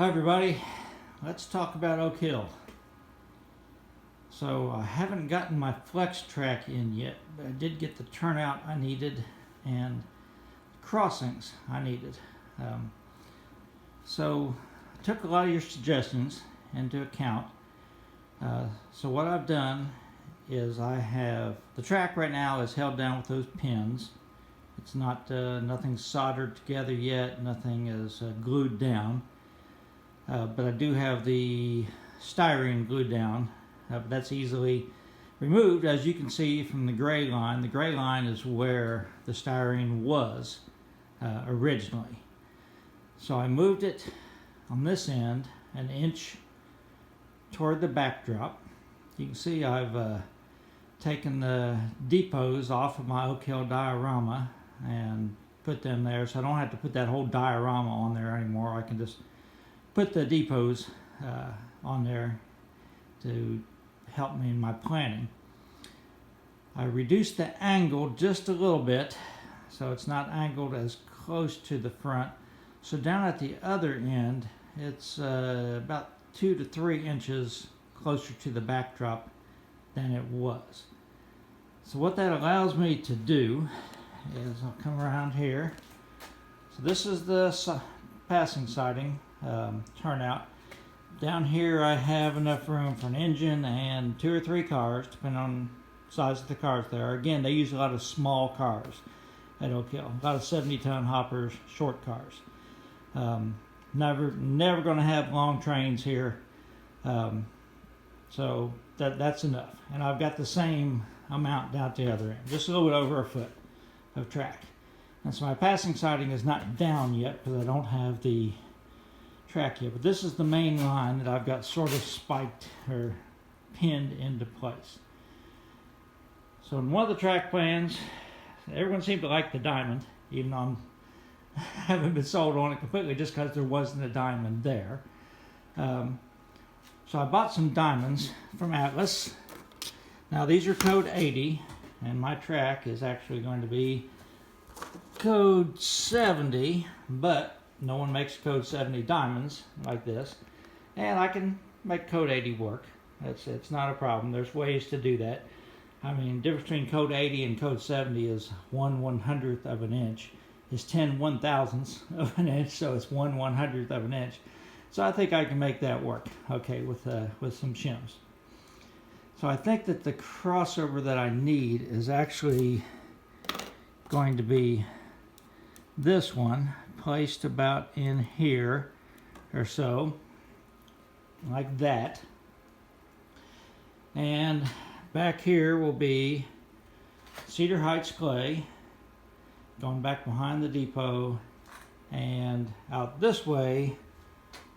Hi everybody, let's talk about Oak Hill. So I haven't gotten my flex track in yet, but I did get the turnout I needed and crossings I needed. So I took a lot of your suggestions into account. So what I've done is I have the track right now is held down with those pins. It's not nothing soldered together yet, nothing is glued down. But I do have the styrene glued down, but that's easily removed. As you can see from the gray line is where the styrene was originally. So I moved it on this end an inch toward the backdrop. You can see I've taken the depots off of my Oak Hill diorama and put them there, so I don't have to put that whole diorama on there anymore. I can just put the depots on there to help me in my planning. I reduced the angle just a little bit so it's not angled as close to the front. So down at the other end it's about 2 to 3 inches closer to the backdrop than it was. So what that allows me to do is I'll come around here. So this is the passing siding turnout. Down here I have enough room for an engine and 2 or 3 cars, depending on the size of the cars there. Again, they use a lot of small cars at Oak Hill, a lot of 70-ton hoppers, short cars. Never going to have long trains here, so that's enough. And I've got the same amount down at the other end, just a little bit over a foot of track. And so my passing siding is not down yet because I don't have the track yet, but this is the main line that I've got sort of spiked or pinned into place. So in one of the track plans, everyone seemed to like the diamond, even though I haven't been sold on it completely just because there wasn't a diamond there. So I bought some diamonds from Atlas. Now these are code 80 and my track is actually going to be code 70, but no one makes code 70 diamonds like this, and I can make code 80 work. It's not a problem. There's ways to do that. I mean, the difference between code 80 and code 70 is 1/100th of an inch. Is 10 1/1000ths of an inch, so it's 1/100th of an inch. So I think I can make that work, okay, with some shims. So I think that the crossover that I need is actually going to be this one, placed about in here or so, like that. And back here will be Cedar Heights clay, going back behind the depot, and out this way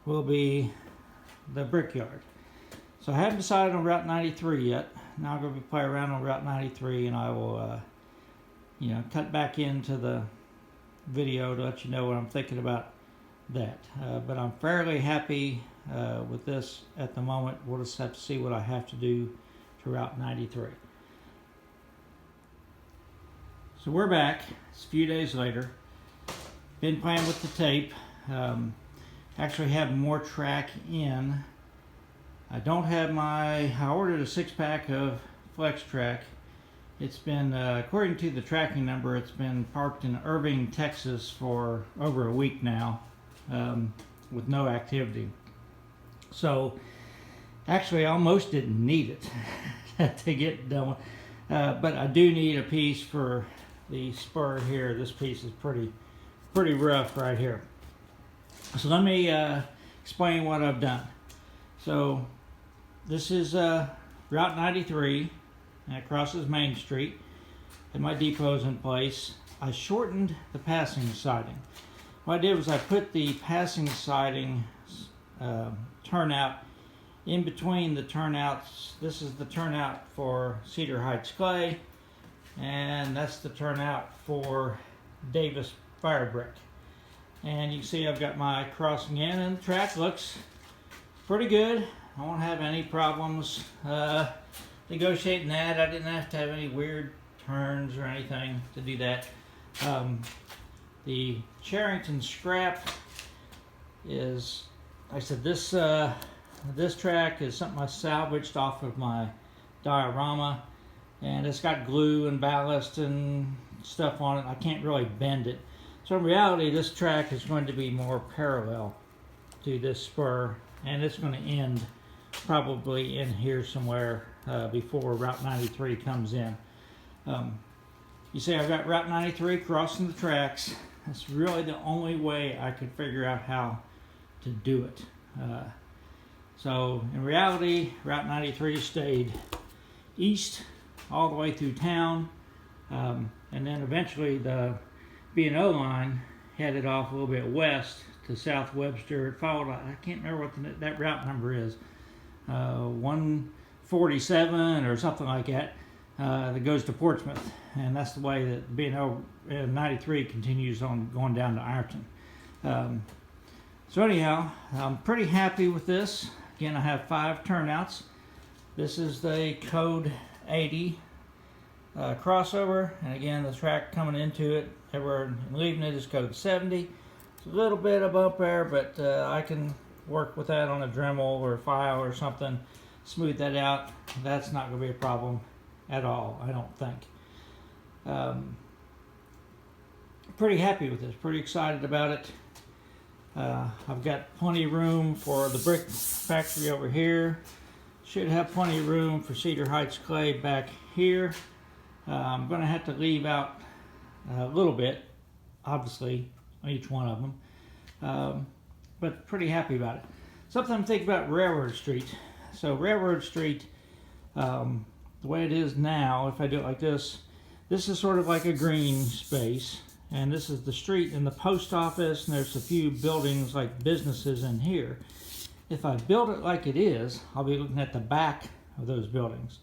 will be the brickyard. So I haven't decided on Route 93 yet. Now I'm going to play around on Route 93, and I will cut back into the video to let you know what I'm thinking about that. But I'm fairly happy with this at the moment. We'll just have to see what I have to do to Route 93. So we're back. It's a few days later. Been playing with the tape. Actually have more track in. I don't have I ordered a 6-pack of Flex Track. It's been, according to the tracking number, it's been parked in Irving, Texas for over a week now with no activity. So actually I almost didn't need it to get done. But I do need a piece for the spur here. This piece is pretty rough right here. So let me explain what I've done. So this is Route 93, and it crosses Main Street, and my depot's in place. I shortened the passing siding. What I did was I put the passing siding turnout in between the turnouts. This is the turnout for Cedar Heights clay, and that's the turnout for Davis fire brick. And you can see I've got my crossing in, and the track looks pretty good. I won't have any problems negotiating that. I didn't have to have any weird turns or anything to do that. The Charrington scrap is I said this this track is something I salvaged off of my diorama, and it's got glue and ballast and stuff on it. I can't really bend it. So in reality, this track is going to be more parallel to this spur, and it's going to end probably in here somewhere before Route 93 comes in. You see, I've got Route 93 crossing the tracks. That's really the only way I could figure out how to do it. So in reality, Route 93 stayed east all the way through town, and then eventually the B&O line headed off a little bit west to South Webster. It followed, I can't remember what that route number is, 147 or something like that, that goes to Portsmouth, and that's the way that B&O 93 continues on going down to Ironton. So anyhow, I'm pretty happy with this. Again, I have 5 turnouts. This is the Code 80 crossover, and again, the track coming into it, everywhere leaving it is Code 70. It's a little bit of bump there, but I can work with that on a Dremel or a file or something, smooth that out. That's not going to be a problem at all, I don't think. Pretty happy with this, pretty excited about it. I've got plenty of room for the brick factory over here. Should have plenty of room for Cedar Heights clay back here. I'm going to have to leave out a little bit, obviously, on each one of them. But pretty happy about it. Something I'm thinking about Railroad Street. So Railroad Street, the way it is now, if I do it like this is sort of like a green space. And this is the street and the post office, and there's a few buildings like businesses in here. If I build it like it is, I'll be looking at the back of those buildings.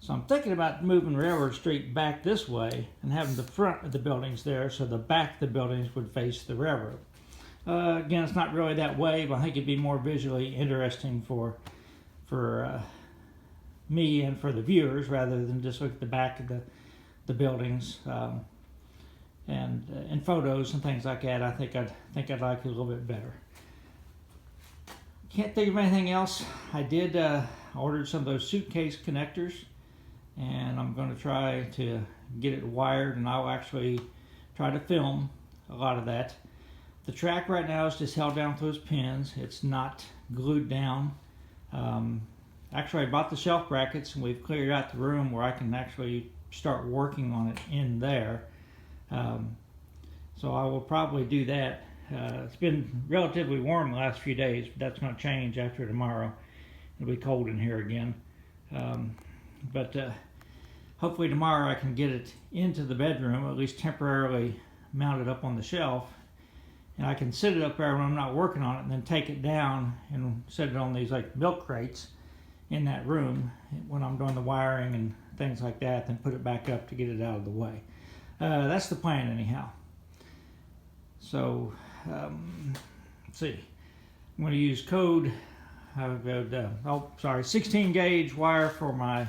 So I'm thinking about moving Railroad Street back this way and having the front of the buildings there, so the back of the buildings would face the railroad. Again, it's not really that way, but I think it'd be more visually interesting for me and for the viewers, rather than just look at the back of the buildings. And in photos and things like that, I think I'd like it a little bit better. Can't think of anything else. I did ordered some of those suitcase connectors, and I'm going to try to get it wired, and I'll actually try to film a lot of that. The track right now is just held down with those pins. It's not glued down. Actually, I bought the shelf brackets, and we've cleared out the room where I can actually start working on it in there. So I will probably do that. It's been relatively warm the last few days, but that's going to change after tomorrow. It'll be cold in here again. But hopefully tomorrow I can get it into the bedroom, at least temporarily mount it up on the shelf, and I can sit it up there when I'm not working on it, and then take it down and set it on these like milk crates in that room when I'm doing the wiring and things like that, then put it back up to get it out of the way. That's the plan anyhow. So let's see, I'm going to use code 16 gauge wire for my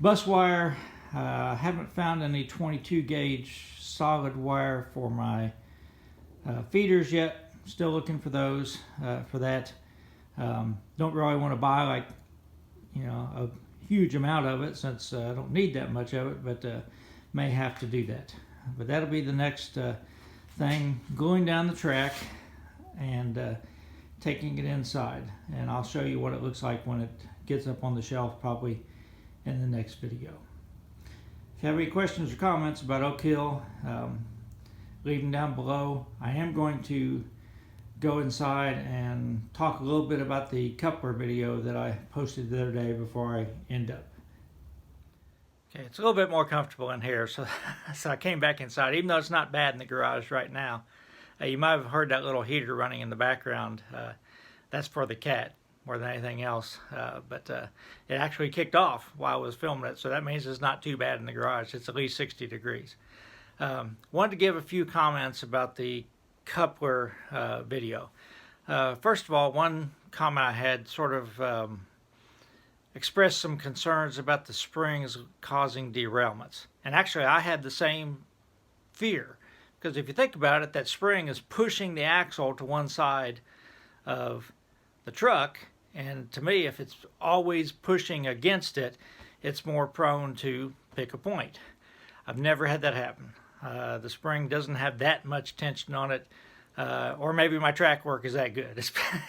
bus wire. I haven't found any 22 gauge solid wire for my feeders yet. Still looking for those for that. Don't really want to buy like a huge amount of it, since I don't need that much of it, but may have to do that. But that'll be the next thing, going down the track and taking it inside, and I'll show you what it looks like when it gets up on the shelf, probably in the next video. If you have any questions or comments about Oak Hill, leave them down below. I am going to go inside and talk a little bit about the coupler video that I posted the other day before I end up. Okay, it's a little bit more comfortable in here, so I came back inside, even though it's not bad in the garage right now. You might have heard that little heater running in the background. That's for the cat more than anything else, but it actually kicked off while I was filming it, so that means it's not too bad in the garage. It's at least 60 degrees. Wanted to give a few comments about the coupler video. First of all, one comment I had sort of expressed some concerns about the springs causing derailments. And actually I had the same fear, because if you think about it, that spring is pushing the axle to one side of the truck. And to me, if it's always pushing against it, it's more prone to pick a point. I've never had that happen. The spring doesn't have that much tension on it, or maybe my track work is that good.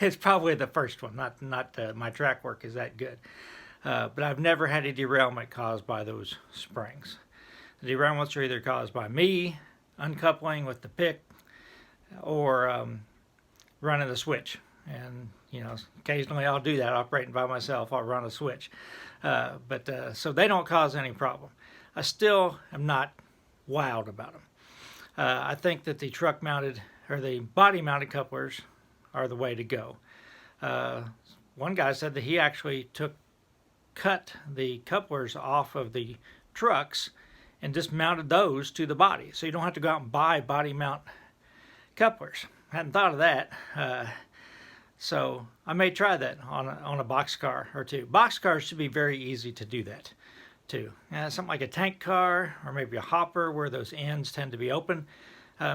It's probably the first one, not my track work is that good. But I've never had a derailment caused by those springs. The derailments are either caused by me uncoupling with the pick or running the switch. And occasionally I'll do that operating by myself. I'll run a switch, so they don't cause any problem. I still am not wild about them. I think that the truck mounted or the body mounted couplers are the way to go. One guy said that he actually cut the couplers off of the trucks and just mounted those to the body, so you don't have to go out and buy body mount couplers. I hadn't thought of that. So I may try that on a box car or two. Box cars should be very easy to do that too. Something like a tank car or maybe a hopper where those ends tend to be open,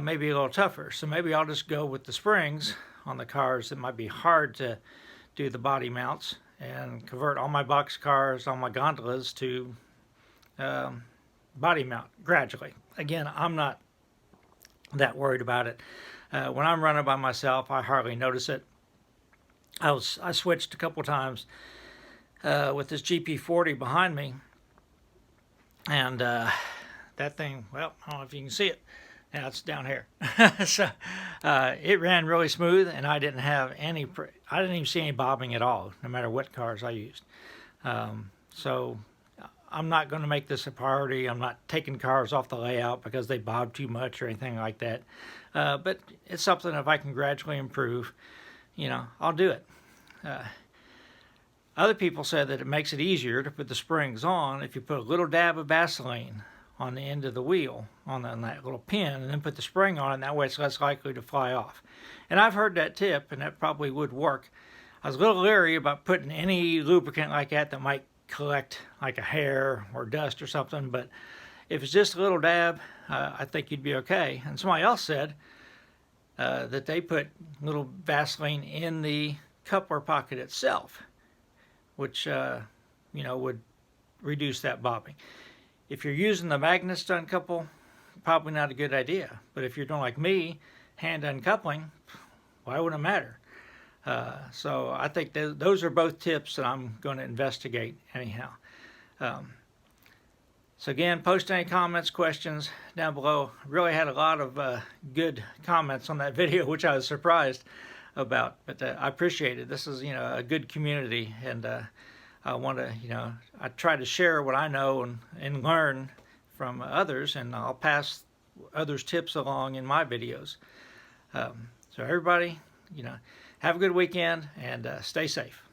maybe a little tougher. So maybe I'll just go with the springs on the cars that might be hard to do the body mounts and convert all my box cars, all my gondolas to body mount gradually. Again, I'm not that worried about it. When I'm running by myself, I hardly notice it. I switched a couple times with this GP40 behind me, and that thing, well, I don't know if you can see it. Now it's down here. So it ran really smooth, and I didn't even see any bobbing at all, no matter what cars I used. So I'm not going to make this a priority. I'm not taking cars off the layout because they bob too much or anything like that. But it's something, if I can gradually improve, I'll do it. Other people said that it makes it easier to put the springs on if you put a little dab of Vaseline on the end of the wheel, on that little pin, and then put the spring on it, and that way it's less likely to fly off. And I've heard that tip, and that probably would work. I was a little leery about putting any lubricant like that might collect like a hair or dust or something, but if it's just a little dab, I think you'd be okay. And somebody else said that they put little Vaseline in the coupler pocket itself, which would reduce that bobbing. If you're using the magnets to uncouple, probably not a good idea. But if you're doing like me, hand uncoupling, why would it matter? So I think those are both tips that I'm going to investigate anyhow. So again, post any comments, questions down below. Really had a lot of good comments on that video, which I was surprised about, but I appreciate it. This is, a good community, and I want to, I try to share what I know and learn from others, and I'll pass others' tips along in my videos. So everybody, have a good weekend and stay safe.